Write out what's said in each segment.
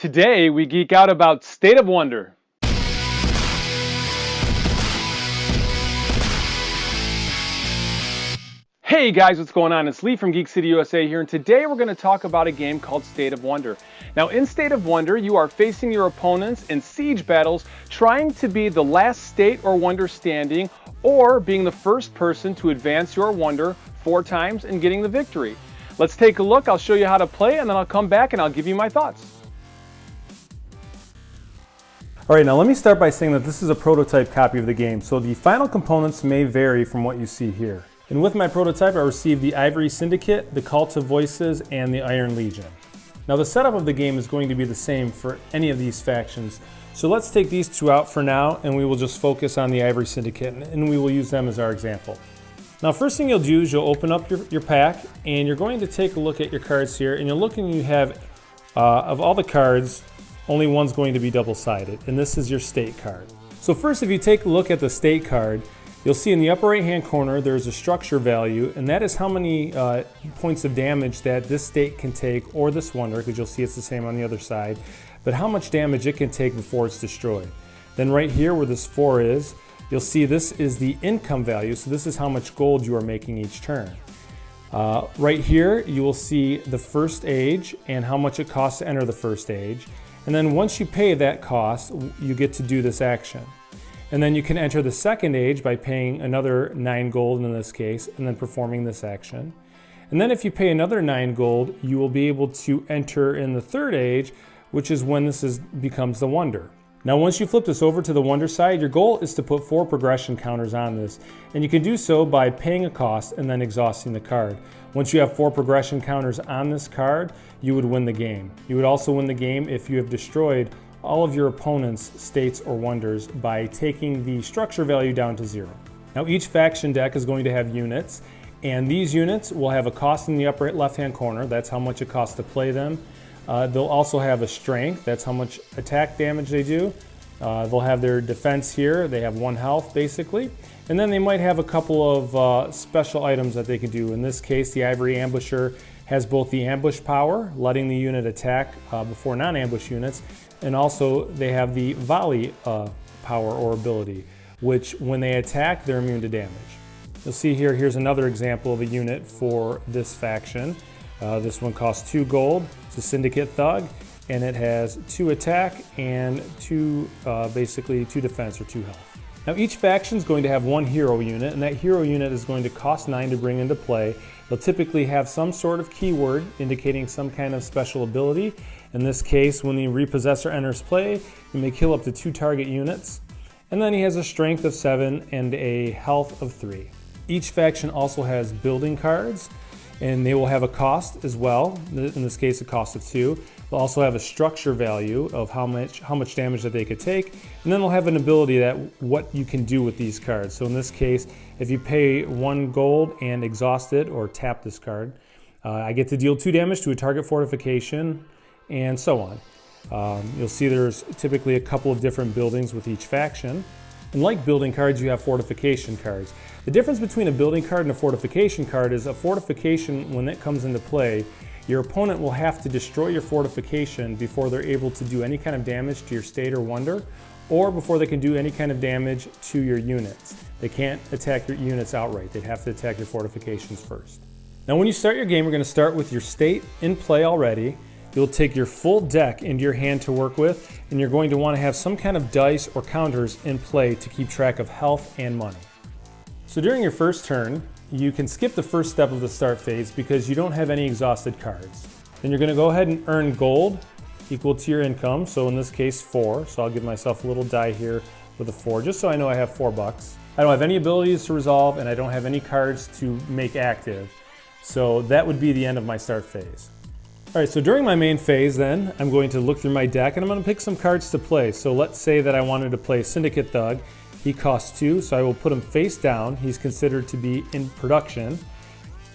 Today we geek out about State of Wonder. Hey guys, what's going on? It's Lee from Geek City USA here, and today we're going to talk about a game called State of Wonder. Now in State of Wonder, you are facing your opponents in siege battles, trying to be the last state or wonder standing, or being the first person to advance your wonder 4 times and getting the victory. Let's take a look, I'll show you how to play, and then I'll come back and I'll give you my thoughts. Alright, now let me start by saying that this is a prototype copy of the game, so the final components may vary from what you see here. And with my prototype I received the Ivory Syndicate, the Cult of Voices, and the Iron Legion. Now the setup of the game is going to be the same for any of these factions, so let's take these 2 out for now and we will just focus on the Ivory Syndicate and we will use them as our example. Now first thing you'll do is you'll open up your pack and you're going to take a look at your cards here, and you'll look and you have, of all the cards, only one's going to be double-sided, and this is your state card. So first, if you take a look at the state card, you'll see in the upper right-hand corner there's a structure value, and that is how many points of damage that this state can take, or this wonder, because you'll see it's the same on the other side, but how much damage it can take before it's destroyed. Then right here where this 4 is, you'll see this is the income value, so this is how much gold you are making each turn. Right here you will see the first age and how much it costs to enter the first age. And then once you pay that cost, you get to do this action. And then you can enter the second age by paying another 9 gold in this case, and then performing this action. And then if you pay another 9 gold, you will be able to enter in the third age, which is when this becomes the wonder. Now once you flip this over to the wonder side, your goal is to put 4 progression counters on this. And you can do so by paying a cost and then exhausting the card. Once you have 4 progression counters on this card, you would win the game. You would also win the game if you have destroyed all of your opponent's states or wonders by taking the structure value down to 0. Now each faction deck is going to have units, and these units will have a cost in the upper left-hand corner. That's how much it costs to play them. They'll also have a strength, that's how much attack damage they do. They'll have their defense here, they have 1 health basically. And then they might have a couple of special items that they can do. In this case, the Ivory Ambusher has both the ambush power, letting the unit attack before non-ambush units, and also they have the volley power or ability, which when they attack, they're immune to damage. You'll see here, here's another example of a unit for this faction. This one costs 2 gold. It's a Syndicate Thug, and it has 2 attack and 2 basically 2 defense or 2 health. Now each faction is going to have 1 hero unit, and that hero unit is going to cost 9 to bring into play. They'll typically have some sort of keyword indicating some kind of special ability. In this case, when the Repossessor enters play, he may kill up to 2 target units. And then he has a strength of 7 and a health of 3. Each faction also has building cards, and they will have a cost as well. In this case, a cost of 2. They'll also have a structure value of how much damage that they could take, and then they'll have an ability that what you can do with these cards. So in this case, if you pay 1 gold and exhaust it or tap this card, I get to deal 2 damage to a target fortification, and so on. You'll see there's typically a couple of different buildings with each faction. And like building cards, you have fortification cards. The difference between a building card and a fortification card is a fortification, when it comes into play, your opponent will have to destroy your fortification before they're able to do any kind of damage to your state or wonder, or before they can do any kind of damage to your units. They can't attack your units outright. They'd have to attack your fortifications first. Now when you start your game, we're going to start with your state in play already. You'll take your full deck into your hand to work with, and you're going to want to have some kind of dice or counters in play to keep track of health and money. So during your first turn, you can skip the first step of the start phase because you don't have any exhausted cards. Then you're going to go ahead and earn gold equal to your income, so in this case 4, so I'll give myself a little die here with a 4, just so I know I have $4. I don't have any abilities to resolve, and I don't have any cards to make active, so that would be the end of my start phase. Alright, so during my main phase then, I'm going to look through my deck and I'm going to pick some cards to play. So let's say that I wanted to play Syndicate Thug. He costs 2, so I will put him face down. He's considered to be in production.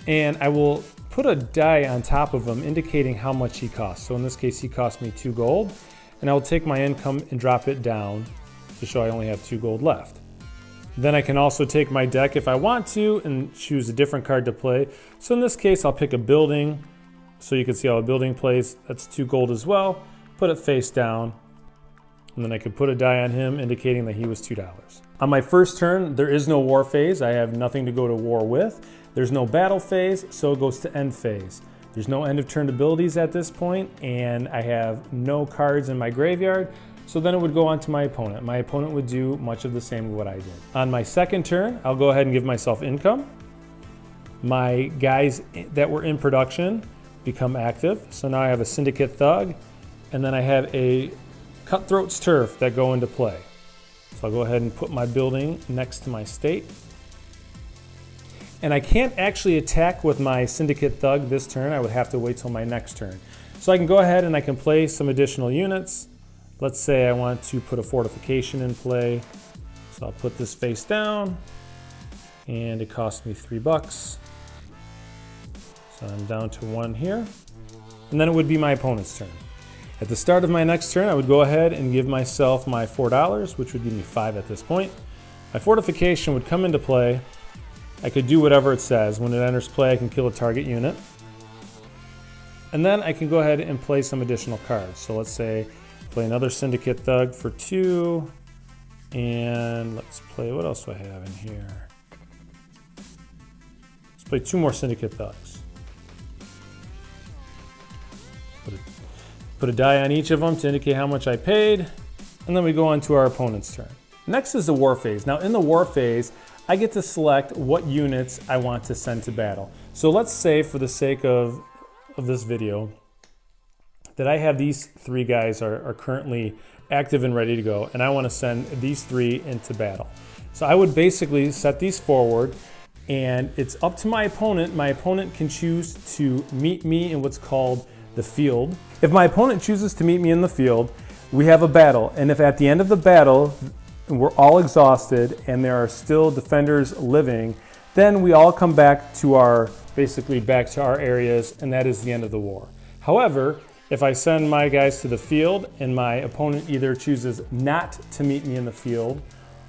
And I will put a die on top of him indicating how much he costs. So in this case, he cost me 2 gold. And I will take my income and drop it down to show I only have 2 gold left. Then I can also take my deck if I want to and choose a different card to play. So in this case, I'll pick a building. So you can see how a building plays. That's 2 gold as well. put it face down, and then I could put a die on him indicating that he was $2. On my first turn, there is no war phase. I have nothing to go to war with. There's no battle phase, so it goes to end phase. There's no end of turn abilities at this point, and I have no cards in my graveyard, so then it would go on to my opponent. My opponent would do much of the same as what I did. On my second turn, I'll go ahead and give myself income. My guys that were in production become active, so now I have a Syndicate Thug, and then I have a Cutthroat's Turf that go into play. So I'll go ahead and put my building next to my state. And I can't actually attack with my Syndicate Thug this turn. I would have to wait till my next turn. So I can go ahead and I can play some additional units. Let's say I want to put a fortification in play. So I'll put this face down, and it cost me $3. So I'm down to 1 here. And then it would be my opponent's turn. At the start of my next turn, I would go ahead and give myself my $4, which would give me 5 at this point. My fortification would come into play. I could do whatever it says. When it enters play, I can kill a target unit. And then I can go ahead and play some additional cards. So let's say play another Syndicate Thug for 2. And let's play, what else do I have in here? Let's play 2 more Syndicate Thugs. Put a die on each of them to indicate how much I paid. And then we go on to our opponent's turn. Next is the war phase. Now in the war phase, I get to select what units I want to send to battle. So let's say, for the sake of this video, that I have these 3 guys are currently active and ready to go, and I want to send these 3 into battle. So I would basically set these forward, and it's up to my opponent. My opponent can choose to meet me in what's called the field. If my opponent chooses to meet me in the field, we have a battle, and if at the end of the battle we're all exhausted and there are still defenders living, then we all come back to our areas, and that is the end of the war. However, if I send my guys to the field and my opponent either chooses not to meet me in the field,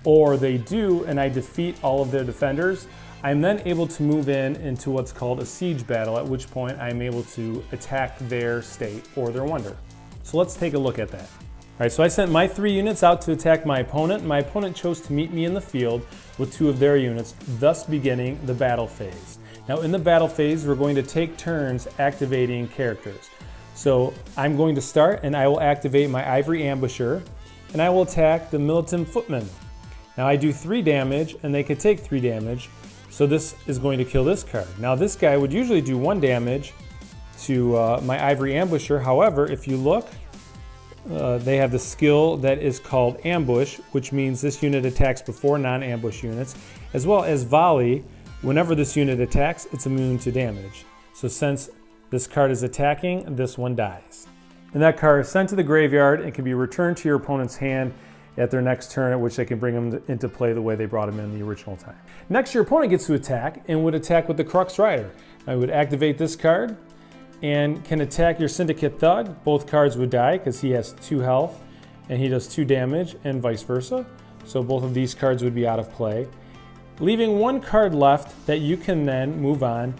or they do and I defeat all of their defenders, I'm then able to move into what's called a siege battle, at which point I'm able to attack their state or their wonder. So let's take a look at that. All right, so I sent my 3 units out to attack my opponent. My opponent chose to meet me in the field with 2 of their units, thus beginning the battle phase. Now in the battle phase, we're going to take turns activating characters. So I'm going to start, and I will activate my Ivory Ambusher, and I will attack the Militant Footman. Now I do 3 damage, and they could take 3 damage, so this is going to kill this card. Now this guy would usually do 1 damage to my Ivory Ambusher. However, if you look, they have the skill that is called Ambush, which means this unit attacks before non-ambush units, as well as Volley. Whenever this unit attacks, it's immune to damage. So since this card is attacking, this one dies. And that card is sent to the graveyard and can be returned to your opponent's hand at their next turn, at which they can bring them into play the way they brought them in the original time. Next, your opponent gets to attack and would attack with the Crux Rider. I would activate this card and can attack your Syndicate Thug. Both cards would die because he has 2 health and he does 2 damage, and vice versa. So both of these cards would be out of play, leaving 1 card left that you can then move on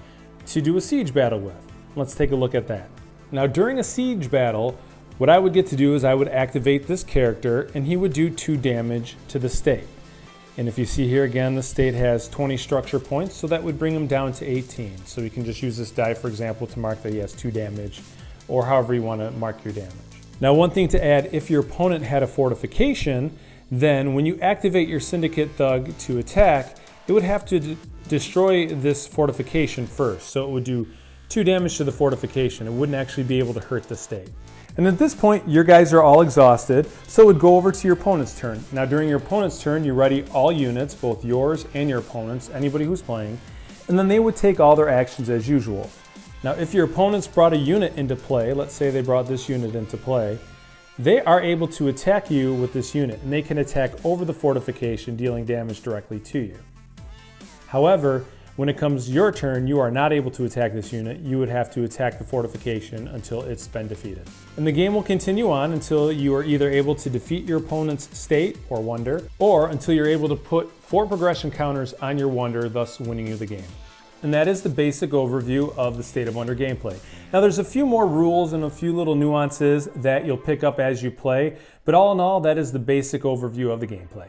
to do a siege battle with. Let's take a look at that. Now during a siege battle, what I would get to do is I would activate this character, and he would do 2 damage to the state. And if you see here again, the state has 20 structure points, so that would bring him down to 18. So you can just use this die, for example, to mark that he has 2 damage, or however you want to mark your damage. Now one thing to add, if your opponent had a fortification, then when you activate your Syndicate Thug to attack, it would have to destroy this fortification first. So it would do 2 damage to the fortification. It wouldn't actually be able to hurt the state. And at this point, your guys are all exhausted, so it would go over to your opponent's turn. Now during your opponent's turn, you ready all units, both yours and your opponent's, anybody who's playing, and then they would take all their actions as usual. Now if your opponents brought a unit into play, let's say they brought this unit into play, they are able to attack you with this unit, and they can attack over the fortification, dealing damage directly to you. However, when it comes your turn, you are not able to attack this unit. You would have to attack the fortification until it's been defeated. And the game will continue on until you are either able to defeat your opponent's state or wonder, or until you're able to put 4 progression counters on your wonder, thus winning you the game. And that is the basic overview of the State of Wonder gameplay. Now there's a few more rules and a few little nuances that you'll pick up as you play, but all in all, that is the basic overview of the gameplay.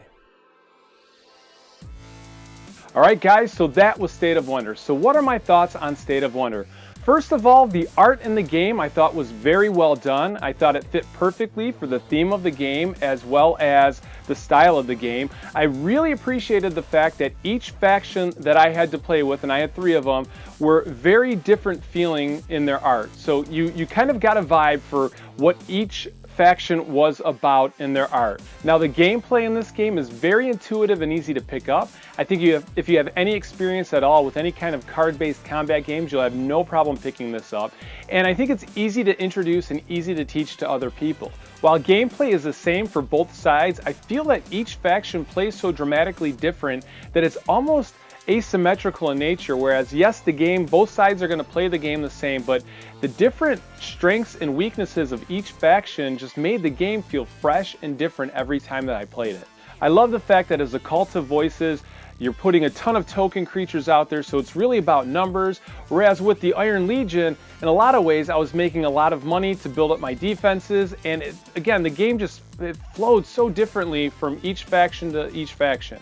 All right, guys, so that was State of Wonder. So what are my thoughts on State of Wonder? First of all, the art in the game I thought was very well done. I thought it fit perfectly for the theme of the game as well as the style of the game. I really appreciated the fact that each faction that I had to play with, and I had 3 of them, were very different feeling in their art. So you kind of got a vibe for what each faction was about in their art. Now the gameplay in this game is very intuitive and easy to pick up. I think if you have any experience at all with any kind of card-based combat games, you'll have no problem picking this up. And I think it's easy to introduce and easy to teach to other people. While gameplay is the same for both sides, I feel that each faction plays so dramatically different that it's almost asymmetrical in nature, whereas yes, the game, both sides are going to play the game the same, but the different strengths and weaknesses of each faction just made the game feel fresh and different every time that I played it. I love the fact that as a Cult of Voices, you're putting a ton of token creatures out there, so it's really about numbers, whereas with the Iron Legion, in a lot of ways, I was making a lot of money to build up my defenses, and again, the game it flowed so differently from each faction to each faction.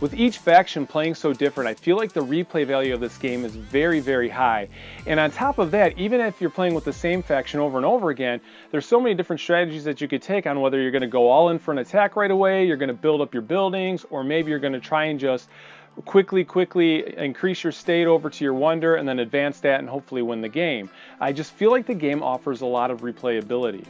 With each faction playing so different, I feel like the replay value of this game is very, very high. And on top of that, even if you're playing with the same faction over and over again, there's so many different strategies that you could take on whether you're going to go all in for an attack right away, you're going to build up your buildings, or maybe you're going to try and just quickly increase your state over to your wonder and then advance that and hopefully win the game. I just feel like the game offers a lot of replayability.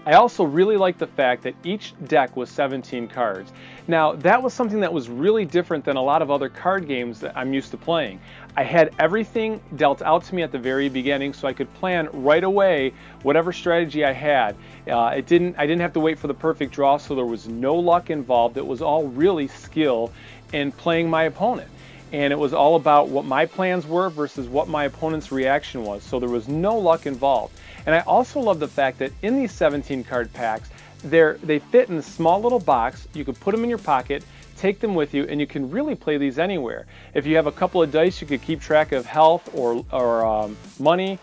I also really like the fact that each deck was 17 cards. Now, that was something that was really different than a lot of other card games that I'm used to playing. I had everything dealt out to me at the very beginning so I could plan right away whatever strategy I had. I didn't have to wait for the perfect draw, so there was no luck involved. It was all really skill in playing my opponent. And it was all about what my plans were versus what my opponent's reaction was. So there was no luck involved. And I also love the fact that in these 17 card packs, they fit in a small little box. You could put them in your pocket, take them with you, and you can really play these anywhere. If you have a couple of dice, you could keep track of health or money,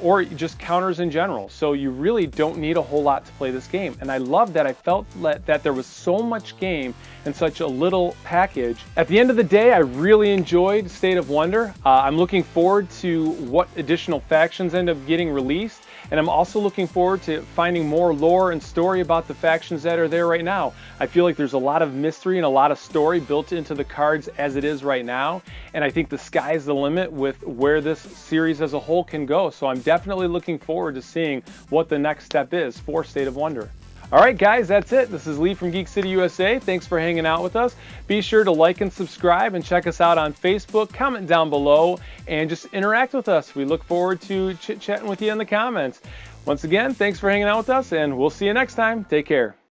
or just counters in general. So you really don't need a whole lot to play this game. And I love that I felt that there was so much game in such a little package. At the end of the day, I really enjoyed State of Wonder. I'm looking forward to what additional factions end up getting released. And I'm also looking forward to finding more lore and story about the factions that are there right now. I feel like there's a lot of mystery and a lot of story built into the cards as it is right now. And I think the sky's the limit with where this series as a whole can go. So I'm definitely looking forward to seeing what the next step is for State of Wonder. All right, guys, that's it. This is Lee from Geek City USA. Thanks for hanging out with us. Be sure to like and subscribe and check us out on Facebook. Comment down below and just interact with us. We look forward to chit-chatting with you in the comments. Once again, thanks for hanging out with us, and we'll see you next time. Take care.